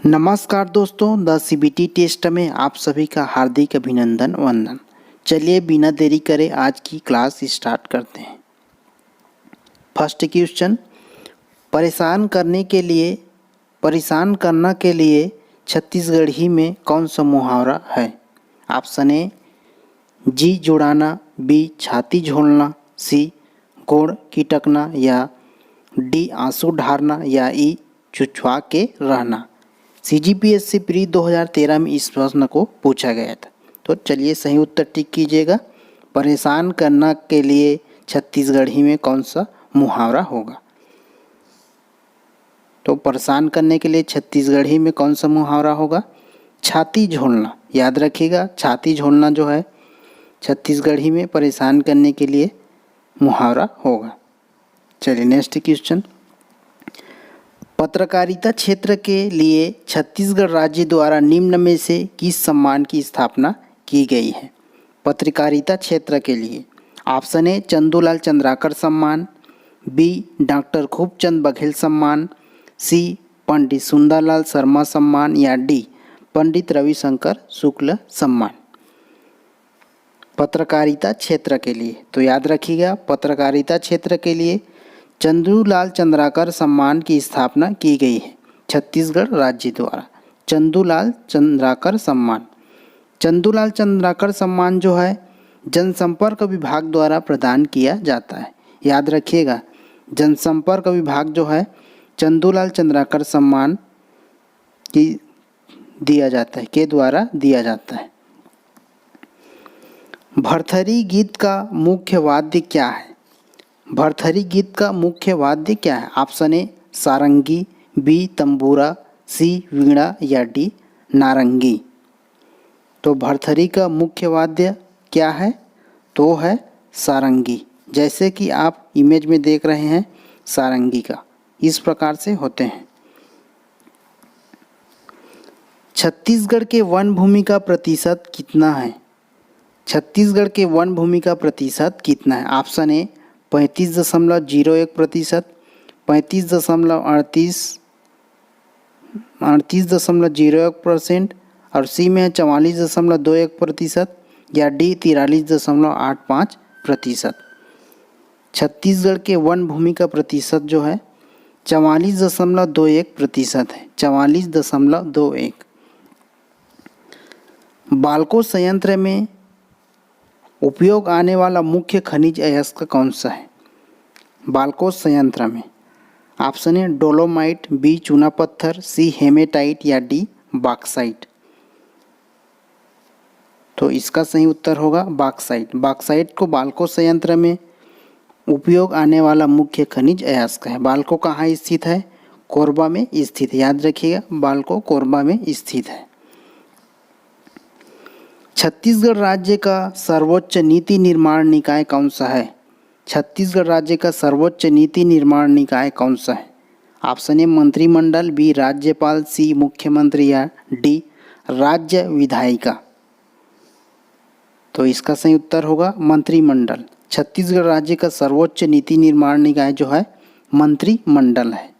नमस्कार दोस्तों, the CBT test में आप सभी का हार्दिक अभिनंदन वंदन। चलिए बिना देरी करे आज की क्लास स्टार्ट करते हैं। फर्स्ट क्वेश्चन, परेशान करना के लिए छत्तीसगढ़ी में कौन सा मुहावरा है? ऑप्शन ए जी जुड़ाना, बी छाती झोलना, सी गोड़ किटकना, या डी आंसू ढारना, या ई चुचवा के रहना। CGPSC प्री 2013 में इस प्रश्न को पूछा गया था। तो चलिए सही उत्तर टिक कीजिएगा। परेशान करना के लिए छत्तीसगढ़ी में कौन सा मुहावरा होगा? तो परेशान करने के लिए छत्तीसगढ़ी में कौन सा मुहावरा होगा? छाती झोलना। याद रखिएगा, छाती झोलना जो है छत्तीसगढ़ी में परेशान करने के लिए मुहावरा होगा। चलिए नेक्स्ट क्वेश्चन, पत्रकारिता क्षेत्र के लिए छत्तीसगढ़ राज्य द्वारा निम्न में से किस सम्मान की स्थापना की गई है? पत्रकारिता क्षेत्र के लिए ऑप्शन ए चंदूलाल चंद्राकर सम्मान, बी डॉक्टर खूबचंद बघेल सम्मान, सी पंडित सुंदरलाल शर्मा सम्मान, या डी पंडित रविशंकर शुक्ल सम्मान। पत्रकारिता क्षेत्र के लिए तो याद रखिएगा, पत्रकारिता क्षेत्र के लिए चंदूलाल चंद्राकर सम्मान की स्थापना की गई है छत्तीसगढ़ राज्य द्वारा। चंदूलाल चंद्राकर सम्मान। चंदूलाल चंद्राकर सम्मान जो है जनसंपर्क विभाग द्वारा प्रदान किया जाता है। याद रखिएगा, जनसंपर्क विभाग जो है चंदूलाल चंद्राकर सम्मान की दिया जाता है, के द्वारा दिया जाता है। भरथरी गीत का मुख्य वाद्य क्या है? भरथरी गीत का मुख्य वाद्य क्या है? ऑप्शन ए सारंगी, बी तंबूरा, सी वीणा, या डी नारंगी। तो भरथरी का मुख्य वाद्य क्या है? तो है सारंगी। जैसे कि आप इमेज में देख रहे हैं सारंगी का इस प्रकार से होते हैं। छत्तीसगढ़ के वन भूमि का प्रतिशत कितना है? छत्तीसगढ़ के वन भूमि का प्रतिशत कितना है? ऑप्शन ए 35.01%, 35.38.01%, और सी में 44.21%, या डी 43.85%। छत्तीसगढ़ के वन भूमि का प्रतिशत जो है 44.21% है, 44.21। बाल्को संयंत्र में उपयोग आने वाला मुख्य खनिज अयस्क कौन सा है? बाल्को संयंत्र में ऑप्शन ए डोलोमाइट, बी चूना पत्थर, सी हेमेटाइट, या डी बॉक्साइट। तो इसका सही उत्तर होगा बॉक्साइट। बॉक्साइट को बाल्को संयंत्र में उपयोग आने वाला मुख्य खनिज अयस्क है। बाल्को कहाँ स्थित है? कोरबा में स्थित है। याद रखिएगा, बाल्को कोरबा में स्थित है। छत्तीसगढ़ राज्य का सर्वोच्च नीति निर्माण निकाय कौन सा है? छत्तीसगढ़ राज्य का सर्वोच्च नीति निर्माण निकाय कौन सा है? ऑप्शन ए मंत्रिमंडल, बी राज्यपाल, सी मुख्यमंत्री, या डी राज्य विधायिका। तो इसका सही उत्तर होगा मंत्रिमंडल। छत्तीसगढ़ राज्य का सर्वोच्च नीति निर्माण निकाय जो है मंत्रिमंडल है।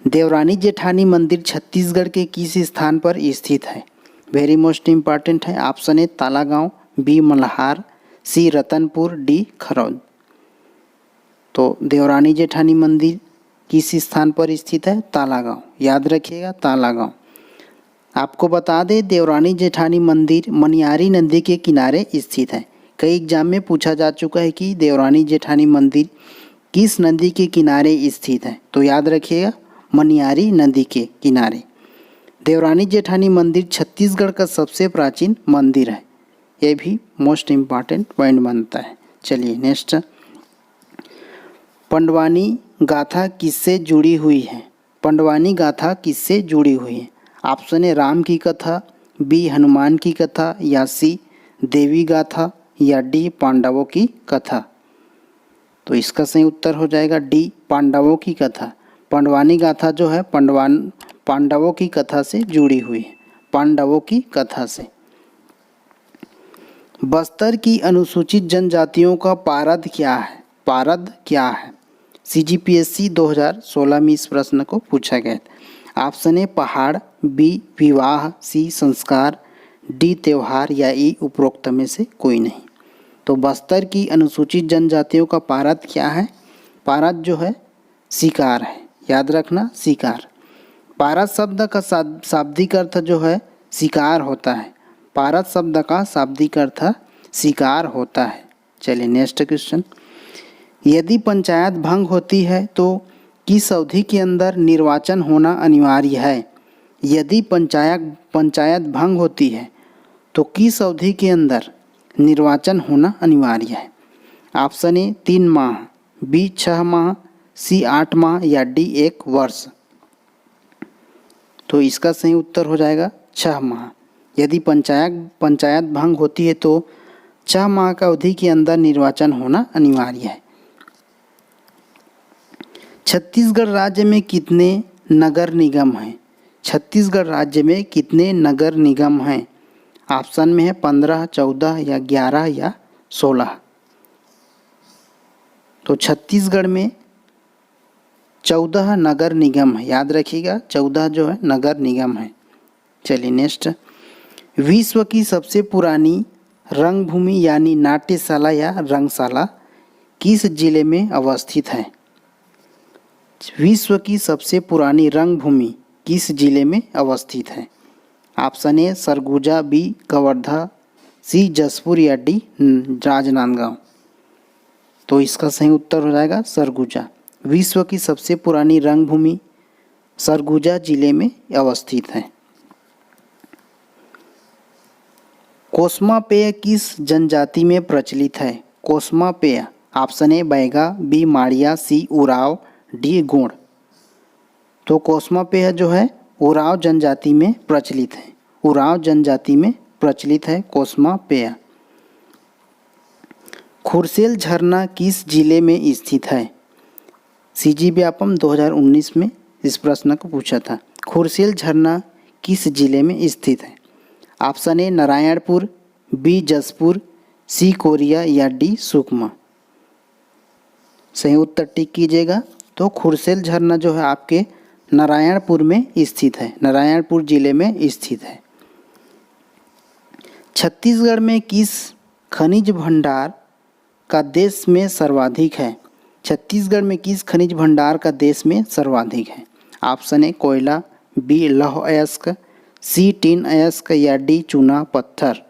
देवरानी जेठानी मंदिर छत्तीसगढ़ के किस स्थान पर स्थित है? वेरी मोस्ट इम्पॉर्टेंट है। Option A Talagaon, B Malhar, C Ratanpur, D Kharod. तो देवरानी जेठानी मंदिर किस स्थान पर स्थित है? तालागांव। याद रखिएगा, तालागांव। आपको बता दें देवरानी जेठानी मंदिर मनियारी नदी के किनारे स्थित है। कई एग्जाम में पूछा जा चुका है कि देवरानी जेठानी मंदिर किस नदी के किनारे स्थित है? तो याद रखिएगा, मनियारी नदी के किनारे। देवरानी जेठानी मंदिर छत्तीसगढ़ का सबसे प्राचीन मंदिर है। ये भी मोस्ट इम्पॉर्टेंट पॉइंट बनता है। चलिए नेक्स्ट, पंडवानी गाथा किससे जुड़ी हुई है? पंडवानी गाथा किससे जुड़ी हुई है? ऑप्शन ए राम की कथा, बी हनुमान की कथा, या सी देवी गाथा, या डी पांडवों की कथा। तो इसका सही उत्तर हो जाएगा डी पांडवों की कथा। पंडवानी गाथा जो है पांडवों की कथा से जुड़ी हुई है, पांडवों की कथा से। बस्तर की अनुसूचित जनजातियों का पारद क्या है? पारद क्या है? CGPSC 2016 में इस प्रश्न को पूछा गया था। ऑप्शन ए पहाड़, बी विवाह, सी संस्कार, डी त्योहार या ई उपरोक्त में से कोई नहीं। तो बस्तर की अनुसूचित जनजातियों का पारद क्या है? पारद जो है शिकार है, याद रखना शिकार। पारद शब्द का शाब्दिक अर्थ जो है शिकार होता है। पारद शब्द का शाब्दिक अर्थ शिकार होता है। चलिए नेक्स्ट क्वेश्चन। यदि पंचायत भंग होती है तो किस अवधि के अंदर निर्वाचन होना अनिवार्य है? यदि पंचायत भंग होती है तो किस अवधि के अंदर निर्वाचन होना अनिवार्य है? ऑप्शन ए 3 माह, बी 6 माह, सी 8 माह या डी 1 वर्ष। तो इसका सही उत्तर हो जाएगा 6 माह। यदि पंचायत भंग होती है तो 6 माह का अवधि के अंदर निर्वाचन होना अनिवार्य है। छत्तीसगढ़ राज्य में कितने नगर निगम हैं? छत्तीसगढ़ राज्य में कितने नगर निगम हैं? ऑप्शन में है 15, 14 या 11 या 16। तो छत्तीसगढ़ में 14 नगर निगम है, याद रखिएगा 14 जो है नगर निगम है। चलिए नेक्स्ट। विश्व की सबसे पुरानी रंगभूमि यानी नाट्यशाला या रंगशाला किस जिले में अवस्थित है? विश्व की सबसे पुरानी रंगभूमि किस जिले में अवस्थित है? Option A Surguja, B Kawardha, C Jashpur या डी राजनांदगांव। तो इसका सही उत्तर हो जाएगा सरगुजा। विश्व की सबसे पुरानी रंगभूमि सरगुजा जिले में अवस्थित है। कोस्मा पेय किस जनजाति में प्रचलित है? कोस्मा पेय option A Baiga, B Madia, C Oraon, D Gond. तो कोस्मा पेय जो है उराव जनजाति में प्रचलित है। उराव जनजाति में प्रचलित है कोस्मा पेय। खुरसेल झरना किस जिले में स्थित है? सीजी व्यापम 2019 में इस प्रश्न को पूछा था। खुरसेल झरना किस जिले में स्थित है? Option A Narayanpur, B Jashpur, C Koriya या डी सुकमा। सही उत्तर टिक कीजिएगा। तो खुरसेल झरना जो है आपके नारायणपुर में स्थित है, नारायणपुर जिले में स्थित है। छत्तीसगढ़ में किस खनिज भंडार का देश में सर्वाधिक है? छत्तीसगढ़ में किस खनिज भंडार का देश में सर्वाधिक है? ऑप्शन ए कोयला, बी लौह अयस्क, सी टिन अयस्क या डी चूना पत्थर।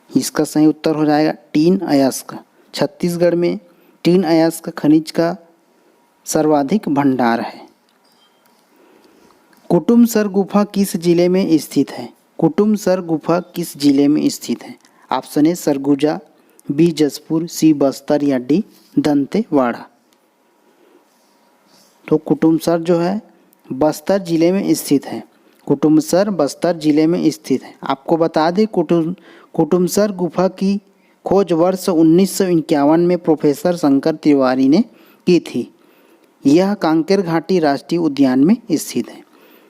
इसका सही उत्तर हो जाएगा टिन अयस्क। छत्तीसगढ़ में टिन अयस्क खनिज का सर्वाधिक भंडार है। कुटुमसर गुफा किस जिले में स्थित है? कुटुमसर गुफा किस जिले में स्थित है? Option A Surguja, B Jashpur, C Bastar या डी दंतेवाड़ा। तो कुटुमसर जो है बस्तर जिले में स्थित है। कुटुमसर बस्तर जिले में स्थित है। आपको बता दें कुटुमसर गुफा की खोज वर्ष 1951 में प्रोफेसर शंकर तिवारी ने की थी। यह कांकेर घाटी राष्ट्रीय उद्यान में स्थित है।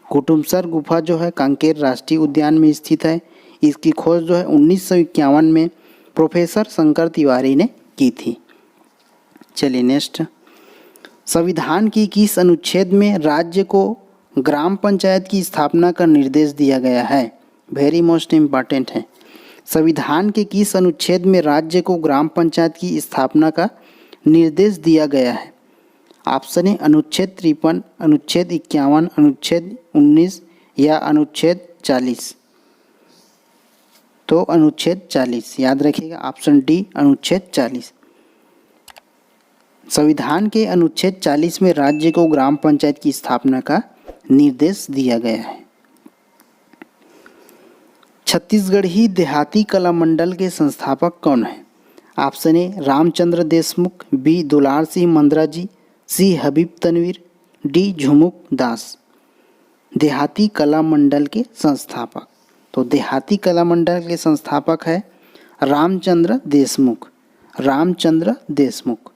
कुटुमसर गुफा जो है कांकेर राष्ट्रीय उद्यान में स्थित है। इसकी खोज जो है 1951 में प्रोफेसर शंकर तिवारी ने की थी। चलिए नेक्स्ट। संविधान की किस अनुच्छेद में राज्य को ग्राम पंचायत की स्थापना का निर्देश दिया गया है? वेरी मोस्ट इम्पॉर्टेंट है। संविधान के किस अनुच्छेद में राज्य को ग्राम पंचायत की स्थापना का निर्देश दिया गया है? ऑप्शन ए अनुच्छेद 53, अनुच्छेद 51, अनुच्छेद 19 या अनुच्छेद 40। तो अनुच्छेद 40 याद रखिएगा। ऑप्शन डी अनुच्छेद 40। संविधान के अनुच्छेद 40 में राज्य को ग्राम पंचायत की स्थापना का निर्देश दिया गया है। छत्तीसगढ़ी देहाती कला मंडल के संस्थापक कौन है? Option A Ramchandra Deshmukh, B Dular Singh Mandra ji, C Habib Tanvir, D Jhumuk Das. Dehati Kala मंडल के संस्थापक। तो देहाती कला मंडल के संस्थापक है रामचंद्र देशमुख। रामचंद्र देशमुख।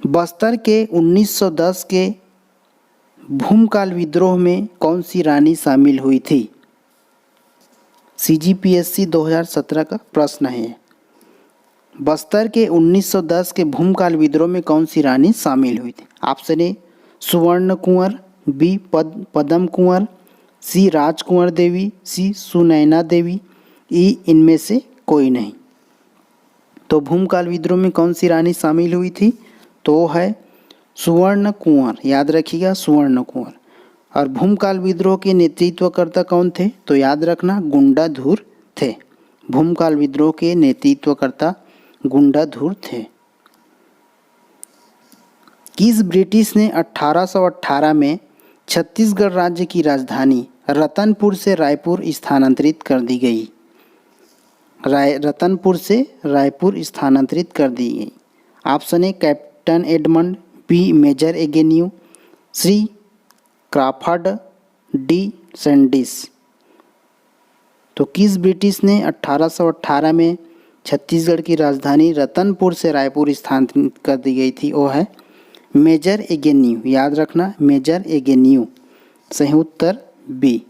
बस्तर के 1910 के भूमकाल विद्रोह में कौन सी रानी शामिल हुई थी? CGPSC 2017 का प्रश्न है। बस्तर के 1910 के भूमकाल विद्रोह में कौन सी रानी शामिल हुई थी? ऑप्शन ए सुवर्ण कुंवर, बी पद्म कुंवर, सी राजकुंवर देवी, सी सुनैना देवी, ई इनमें से कोई नहीं। तो भूमकाल विद्रोह में कौन सी रानी शामिल हुई थी? तो है सुवर्ण कुंवर, याद रखिएगा सुवर्ण कुंवर। और भूमकाल विद्रोह के नेतृत्वकर्ता कौन थे? तो याद रखना गुंडाधुर थे। भूमकाल विद्रोह के नेतृत्वकर्ता गुंडाधुर थे। किस ब्रिटिश ने 1818 में छत्तीसगढ़ राज्य की राजधानी रतनपुर से रायपुर स्थानांतरित कर दी गई? रतनपुर से रायपुर स्थानांतरित कर दी गई। Option A captain Edmund, B major Agnew, C Crawford, D Sandys. तो किस ब्रिटिश ने 1818 में छत्तीसगढ़ की राजधानी रतनपुर से रायपुर स्थानांतरित कर दी गई थी? वो है मेजर एगेन्यू, याद रखना मेजर एगेन्यू। सही उत्तर बी।